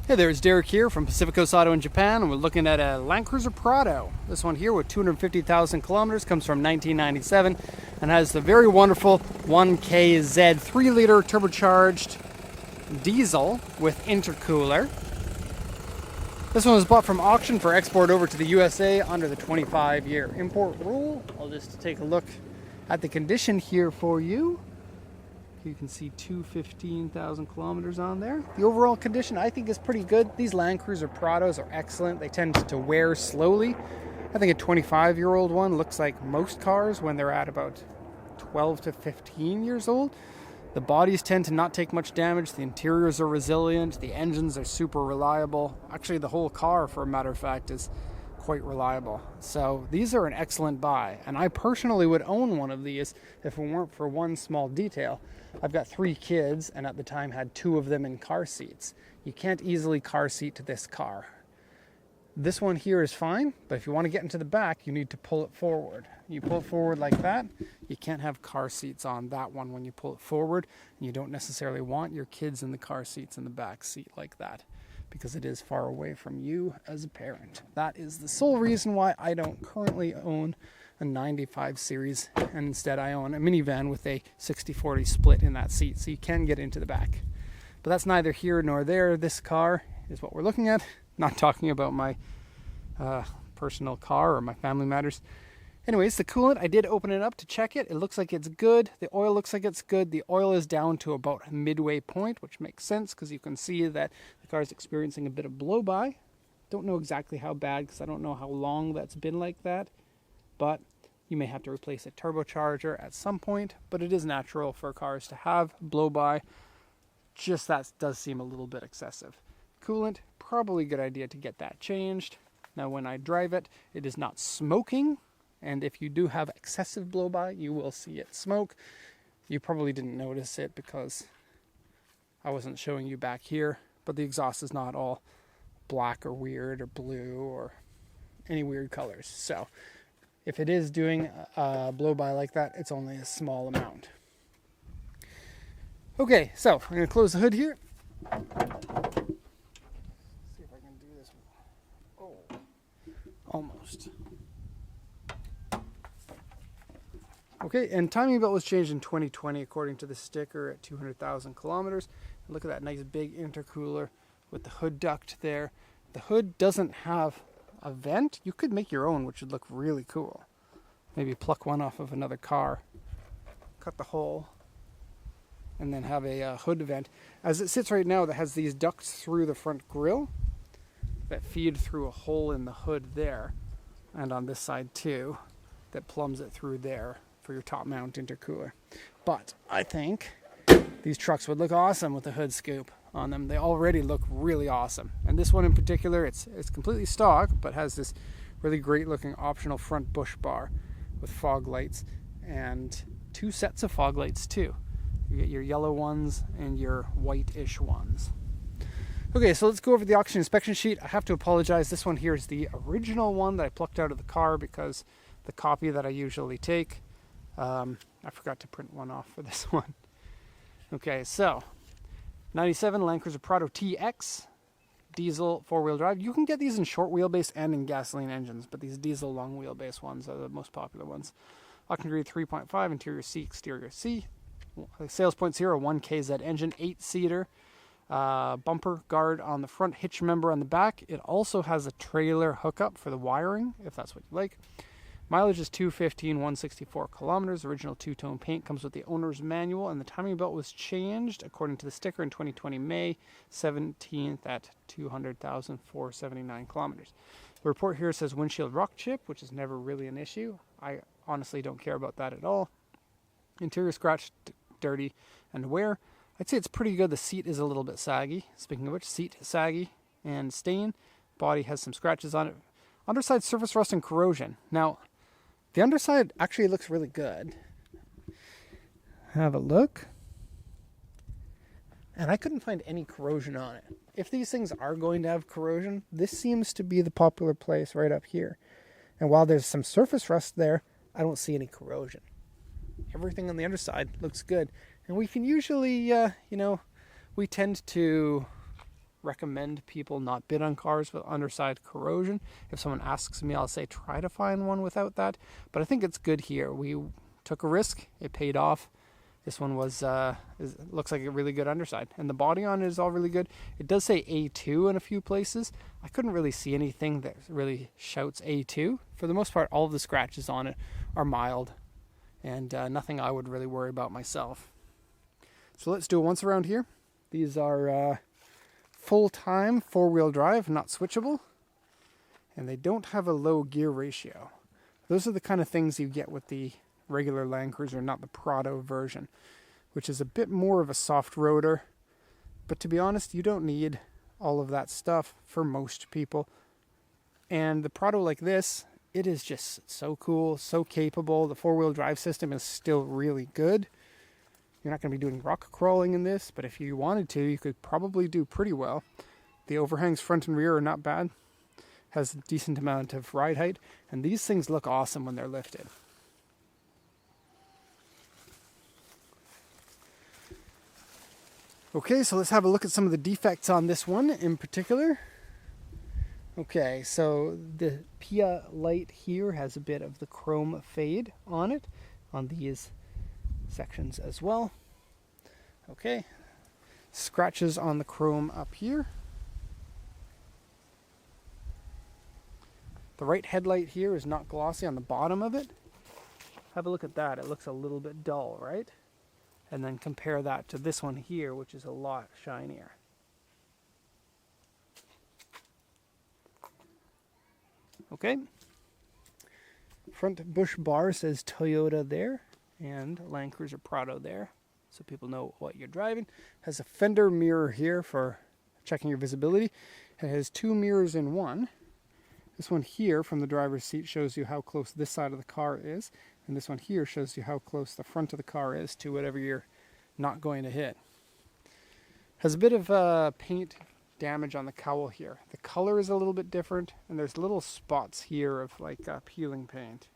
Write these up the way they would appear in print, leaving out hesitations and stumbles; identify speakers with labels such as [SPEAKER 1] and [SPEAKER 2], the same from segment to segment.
[SPEAKER 1] Hey there, it's Derek here from Pacific Coast Auto in Japan, and we're looking at a Land Cruiser Prado. This one here with 250,000 kilometers, comes from 1997 and has the very wonderful 1KZ 3-liter turbocharged diesel with intercooler. This one was bought from auction for export over to the USA under the 25-year import rule. I'll just take a look at the condition here for you. You can see 215,000 kilometers on there. The overall condition I think is pretty good. These Land Cruiser Prados are excellent. They tend to wear slowly. I think a 25-year-old one looks like most cars when they're at about 12 to 15 years old. The bodies tend to not take much damage. The interiors are resilient. The engines are super reliable. Actually, the whole car, for a matter of fact, is quite reliable. So these are an excellent buy, and I personally would own one of these if it weren't for one small detail. I've got 3 kids, and at the time had 2 of them in car seats. You can't easily car seat to this car. This one here is fine, but if you want to get into the back, you need to pull it forward. You pull it forward like that, you can't have car seats on that one when you pull it forward, and you don't necessarily want your kids in the car seats in the back seat like that, because it is far away from you as a parent. That is the sole reason why I don't currently own a 95 series, and instead I own a minivan with a 60-40 split in that seat, so you can get into the back. But that's neither here nor there. This car is what we're looking at. Not talking about my personal car or my family matters. Anyways, the coolant, I did open it up to check it. It looks like it's good. The oil looks like it's good. The oil is down to about midway point, which makes sense because you can see that the car is experiencing a bit of blow-by. Don't know exactly how bad because I don't know how long that's been like that. But you may have to replace a turbocharger at some point. But it is natural for cars to have blow-by. Just that does seem a little bit excessive. Coolant, probably a good idea to get that changed. Now when I drive it, it is not smoking. And if you do have excessive blow-by, you will see it smoke. You probably didn't notice it because I wasn't showing you back here. But the exhaust is not all black or weird or blue or any weird colors. So if it is doing blow-by like that, it's only a small amount. Okay, so I'm going to close the hood here. See if I can do this. Oh, almost. Okay, and timing belt was changed in 2020 according to the sticker at 200,000 kilometers. Look at that nice big intercooler with the hood duct there. The hood doesn't have a vent. You could make your own, which would look really cool. Maybe pluck one off of another car, cut the hole, and then have a hood vent. As it sits right now, that has these ducts through the front grille that feed through a hole in the hood there, and on this side too, that plumbs it through there for your top mount intercooler. But I think these trucks would look awesome with a hood scoop on them. They already look really awesome. And this one in particular, it's completely stock, but has this really great looking optional front bush bar with fog lights and 2 sets of fog lights too. You get your yellow ones and your white-ish ones. Okay, so let's go over the auction inspection sheet. I have to apologize. This one here is the original one that I plucked out of the car because the copy that I usually take, I forgot to print one off for this one. Okay, so 97 Land Cruiser Prado TX, diesel 4-wheel drive. You can get these in short wheelbase and in gasoline engines, but these diesel long wheelbase ones are the most popular ones. Octane grade 3.5, interior C, exterior C. Sales point 0, 1KZ engine, 8-seater. Bumper guard on the front, hitch member on the back. It also has a trailer hookup for the wiring, if that's what you like. Mileage is 215, 164 kilometers. Original 2-tone paint, comes with the owner's manual, and the timing belt was changed according to the sticker in 2020 May 17th at 200,479 kilometers. The report here says windshield rock chip, which is never really an issue. I honestly don't care about that at all. Interior scratched, dirty, and wear. I'd say it's pretty good. The seat is a little bit saggy. Speaking of which, seat saggy and stain. Body has some scratches on it. Underside surface rust and corrosion. Now, the underside actually looks really good. Have a look. And I couldn't find any corrosion on it. If these things are going to have corrosion, this seems to be the popular place right up here. And while there's some surface rust there, I don't see any corrosion. Everything on the underside looks good. And we can usually, we tend to recommend people not bid on cars with underside corrosion. If someone asks me, I'll say try to find one without that. But I think it's good here. We took a risk. It paid off. This one looks like a really good underside. And the body on it is all really good. It does say A2 in a few places. I couldn't really see anything that really shouts A2. For the most part, all of the scratches on it are mild. And nothing I would really worry about myself. So let's do it once around here. These are full-time four-wheel drive, not switchable. And they don't have a low gear ratio. Those are the kind of things you get with the regular Land Cruiser, not the Prado version, which is a bit more of a soft roader. But to be honest, you don't need all of that stuff for most people. And the Prado like this, it is just so cool, so capable. The four-wheel drive system is still really good. You're not going to be doing rock crawling in this, but if you wanted to, you could probably do pretty well. The overhangs front and rear are not bad. Has a decent amount of ride height, and these things look awesome when they're lifted. Okay, so let's have a look at some of the defects on this one in particular. Okay, so the Pia light here has a bit of the chrome fade on it, on these sections as well. Okay, scratches on the chrome up here. The right headlight here is not glossy on the bottom of it. Have a look at that, it looks a little bit dull, right? And then compare that to this one here, which is a lot shinier. Okay. Front bush bar says Toyota there and Land Cruiser Prado there, so people know what you're driving. Has a fender mirror here for checking your visibility. It has two mirrors in one. This one here from the driver's seat shows you how close this side of the car is, and this one here shows you how close the front of the car is to whatever you're not going to hit. Has a bit of paint damage on the cowl here. The color is a little bit different, and there's little spots here of like peeling paint.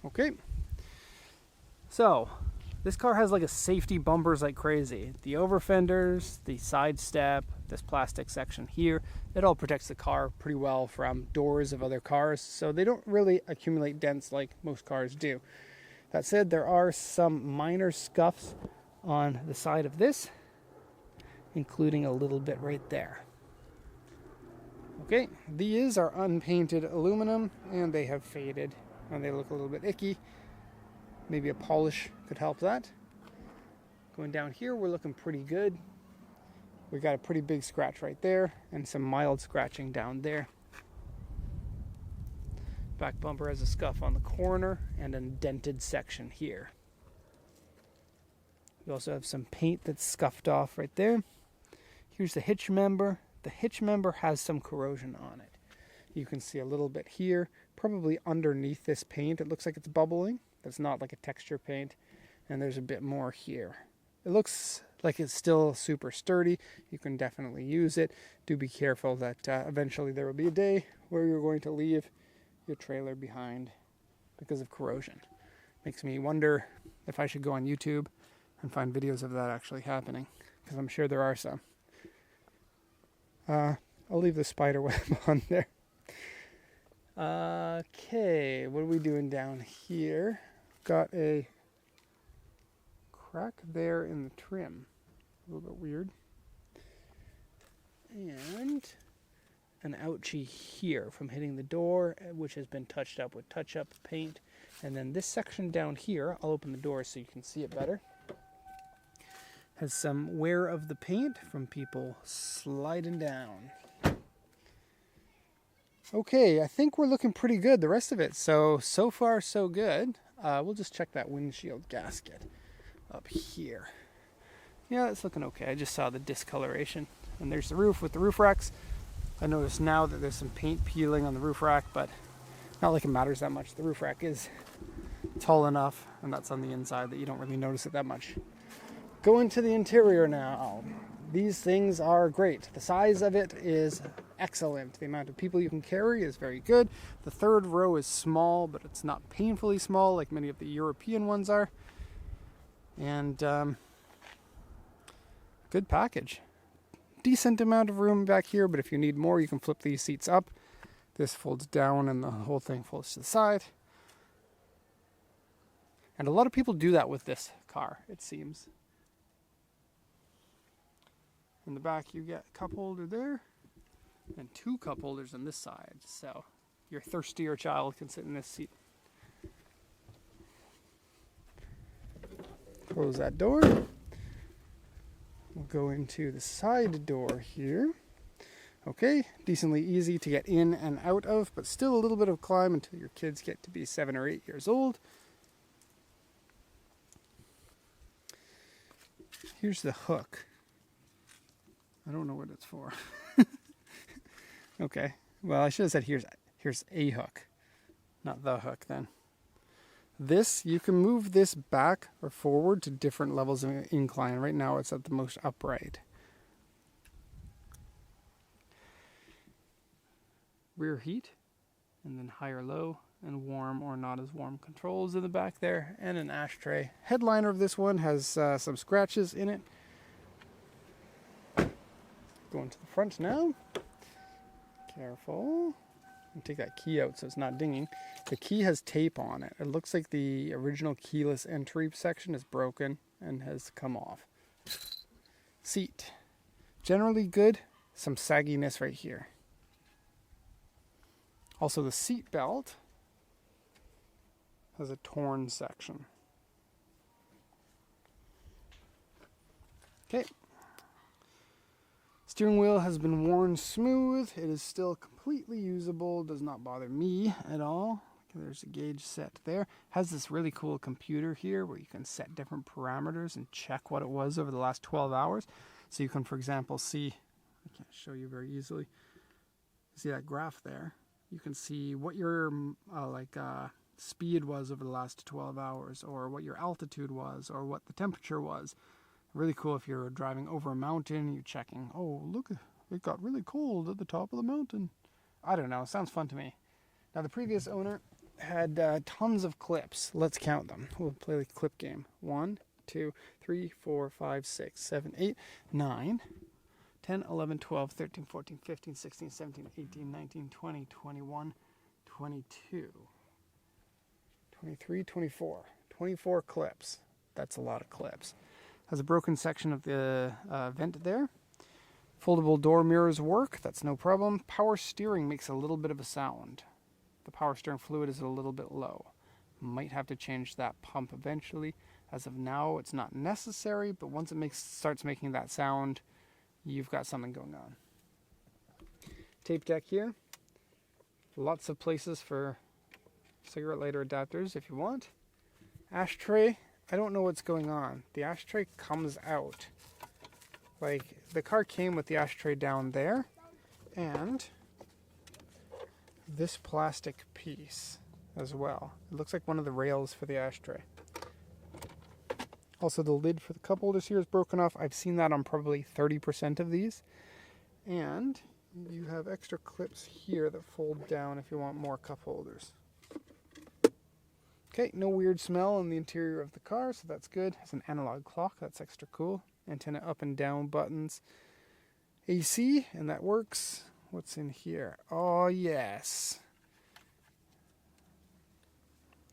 [SPEAKER 1] Okay, so this car has like a safety bumpers like crazy. The over fenders, the side step, this plastic section here, it all protects the car pretty well from doors of other cars, so they don't really accumulate dents like most cars do. That said, there are some minor scuffs on the side of this, including a little bit right there. Okay, these are unpainted aluminum and they have faded and they look a little bit icky. Maybe a polish could help that. Going down here, we're looking pretty good. We got a pretty big scratch right there and some mild scratching down there. Back bumper has a scuff on the corner and a dented section here. We also have some paint that's scuffed off right there. Here's the hitch member. The hitch member has some corrosion on it. You can see a little bit here, probably underneath this paint. It looks like it's bubbling. That's not like a texture paint. And there's a bit more here. It looks like it's still super sturdy. You can definitely use it. Do be careful that eventually there will be a day where you're going to leave your trailer behind because of corrosion. Makes me wonder if I should go on YouTube and find videos of that actually happening, because I'm sure there are some. I'll leave the spider web on there. Okay, what are we doing down here? Got a crack there in the trim. A little bit weird. And an ouchie here from hitting the door, which has been touched up with touch-up paint. And then this section down here, I'll open the door so you can see it better, has some wear of the paint from people sliding down. Okay, I think we're looking pretty good, the rest of it. So far, so good. We'll just check that windshield gasket up here. Yeah, it's looking okay. I just saw the discoloration. And there's the roof with the roof racks. I notice now that there's some paint peeling on the roof rack, but not like it matters that much. The roof rack is tall enough, and that's on the inside, that you don't really notice it that much. Go into the interior now. These things are great. The size of it is excellent. The amount of people you can carry is very good. The third row is small, but it's not painfully small like many of the European ones are. And good package. Decent amount of room back here, but if you need more, you can flip these seats up. This folds down and the whole thing folds to the side. And a lot of people do that with this car, it seems. In the back you get a cup holder there and 2 cup holders on this side, so your thirstier child can sit in this seat. Close that door. We'll go into the side door here. Okay, decently easy to get in and out of, but still a little bit of climb until your kids get to be 7 or 8 years old. Here's the hook. I don't know what it's for. Okay, well I should have said here's a hook, not the hook then. This, you can move this back or forward to different levels of incline. Right now it's at the most upright. Rear heat, and then higher low, and warm or not as warm controls in the back there, and an ashtray. Headliner of this one has some scratches in it. Going to the front now. Careful. And take that key out so it's not dinging. The key has tape on it. It looks like the original keyless entry section is broken and has come off. Seat. Generally good. Some sagginess right here. Also the seat belt has a torn section. Okay. Steering wheel has been worn smooth. It is still completely usable. Does not bother me at all. There's a gauge set there. Has this really cool computer here where you can set different parameters and check what it was over the last 12 hours. So you can, for example, see, I can't show you very easily. See that graph there? You can see what your speed was over the last 12 hours, or what your altitude was, or what the temperature was. Really cool if you're driving over a mountain, you're checking, oh, look, it got really cold at the top of the mountain. I don't know, sounds fun to me. Now, the previous owner had tons of clips. Let's count them. We'll play the clip game. 1, 2, 3, 4, 5, 6, 7, 8, 9, 10, 11, 12, 13, 14, 15, 16, 17, 18, 19, 20, 21, 22, 23, 24. 24 clips. That's a lot of clips. Has a broken section of the vent there. Foldable door mirrors work, that's no problem. Power steering makes a little bit of a sound. The power steering fluid is a little bit low. Might have to change that pump eventually. As of now, it's not necessary, but once it starts making that sound, you've got something going on. Tape deck here. Lots of places for cigarette lighter adapters if you want. Ashtray. I don't know what's going on. The ashtray comes out. Like, the car came with the ashtray down there, and this plastic piece as well. It looks like one of the rails for the ashtray. Also, the lid for the cup holders here is broken off. I've seen that on probably 30% of these. And you have extra clips here that fold down if you want more cup holders. Okay, no weird smell in the interior of the car, so that's good. It's an analog clock, that's extra cool. Antenna up and down buttons. AC, and that works. What's in here? Oh, yes.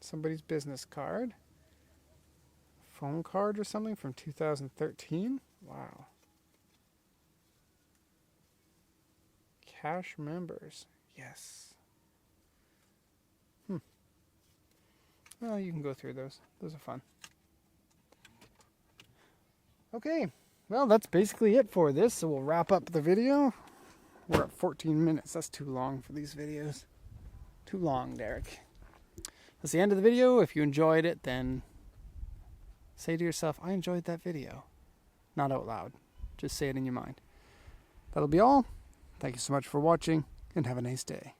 [SPEAKER 1] Somebody's business card. Phone card or something from 2013. Wow. Cash members. Yes. Well, you can go through those. Those are fun. Okay. Well, that's basically it for this. So we'll wrap up the video. We're at 14 minutes. That's too long for these videos. Too long, Derek. That's the end of the video. If you enjoyed it, then say to yourself, I enjoyed that video. Not out loud. Just say it in your mind. That'll be all. Thank you so much for watching, and have a nice day.